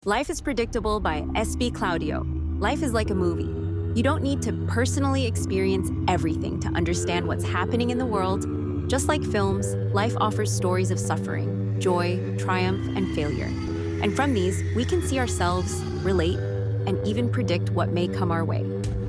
Life is Predictable by Espie Claudio. Life is like a movie. You don't need to personally experience everything to understand what's happening in the world. Just like films, life offers stories of suffering, joy, triumph, and failure. And from these, we can see ourselves, relate, and even predict what may come our way.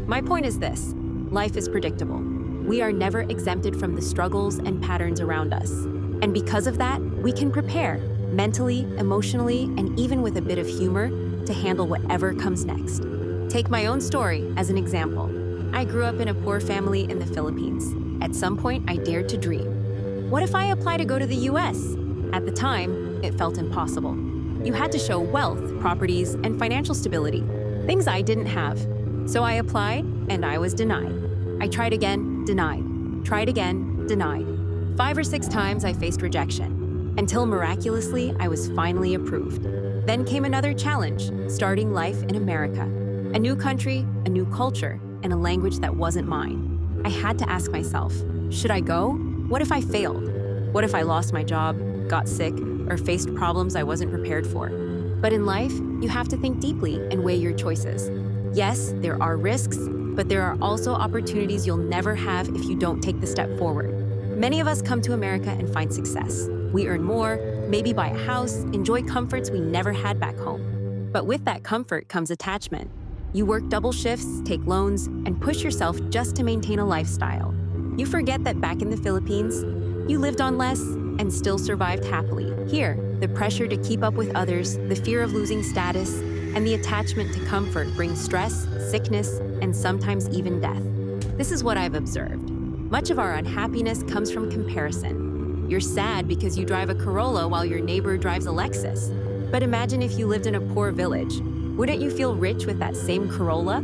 My point is this: life is predictable. We are never exempted from the struggles and patterns around us. And because of that, we can prepare, mentally, emotionally, and even with a bit of humor, to handle whatever comes next. Take my own story as an example. I grew up in a poor family in the Philippines. At some point, I dared to dream. What if I apply to go to the US? At the time, it felt impossible. You had to show wealth, properties, and financial stability, things I didn't have. So I applied, and I was denied. I tried again, denied. Tried again, denied. 5 or 6 times I faced rejection, until miraculously I was finally approved. Then came another challenge, starting life in America. A new country, a new culture, and a language that wasn't mine. I had to ask myself, should I go? What if I failed? What if I lost my job, got sick, or faced problems I wasn't prepared for? But in life, you have to think deeply and weigh your choices. Yes, there are risks, but there are also opportunities you'll never have if you don't take the step forward. Many of us come to America and find success. We earn more, maybe buy a house, enjoy comforts we never had back home. But with that comfort comes attachment. You work double shifts, take loans, and push yourself just to maintain a lifestyle. You forget that back in the Philippines, you lived on less and still survived happily. Here, the pressure to keep up with others, the fear of losing status, and the attachment to comfort brings stress, sickness, and sometimes even death. This is what I've observed. Much of our unhappiness comes from comparison. You're sad because you drive a Corolla while your neighbor drives a Lexus. But imagine if you lived in a poor village. Wouldn't you feel rich with that same Corolla?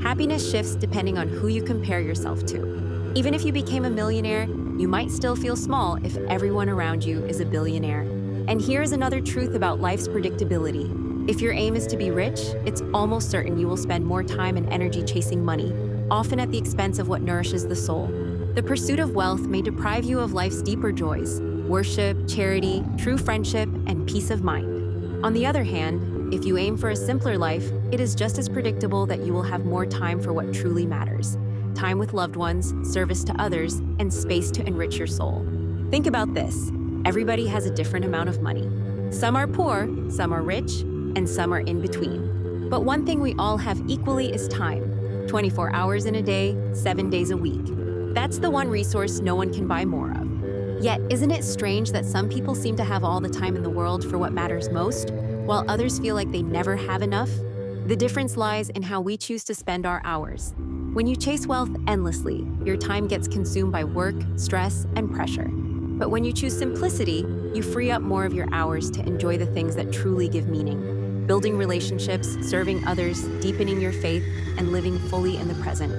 Happiness shifts depending on who you compare yourself to. Even if you became a millionaire, you might still feel small if everyone around you is a billionaire. And here's another truth about life's predictability. If your aim is to be rich, it's almost certain you will spend more time and energy chasing money, often at the expense of what nourishes the soul. The pursuit of wealth may deprive you of life's deeper joys: worship, charity, true friendship, and peace of mind. On the other hand, if you aim for a simpler life, it is just as predictable that you will have more time for what truly matters: time with loved ones, service to others, and space to enrich your soul. Think about this. Everybody has a different amount of money. Some are poor, some are rich, and some are in between. But one thing we all have equally is time. 24 hours in a day, 7 days a week. That's the one resource no one can buy more of. Yet, isn't it strange that some people seem to have all the time in the world for what matters most, while others feel like they never have enough? The difference lies in how we choose to spend our hours. When you chase wealth endlessly, your time gets consumed by work, stress, and pressure. But when you choose simplicity, you free up more of your hours to enjoy the things that truly give meaning: building relationships, serving others, deepening your faith, and living fully in the present.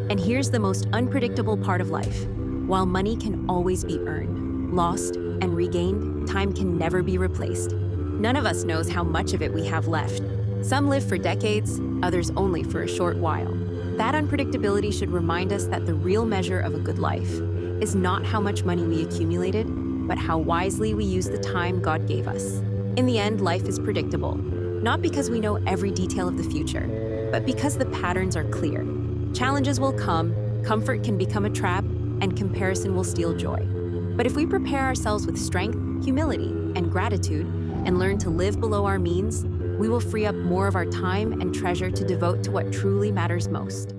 And here's the most unpredictable part of life. While money can always be earned, lost, and regained, time can never be replaced. None of us knows how much of it we have left. Some live for decades, others only for a short while. That unpredictability should remind us that the real measure of a good life is not how much money we accumulated, but how wisely we use the time God gave us. In the end, life is predictable, not because we know every detail of the future, but because the patterns are clear. Challenges will come, comfort can become a trap, and comparison will steal joy. But if we prepare ourselves with strength, humility, and gratitude, and learn to live below our means, we will free up more of our time and treasure to devote to what truly matters most.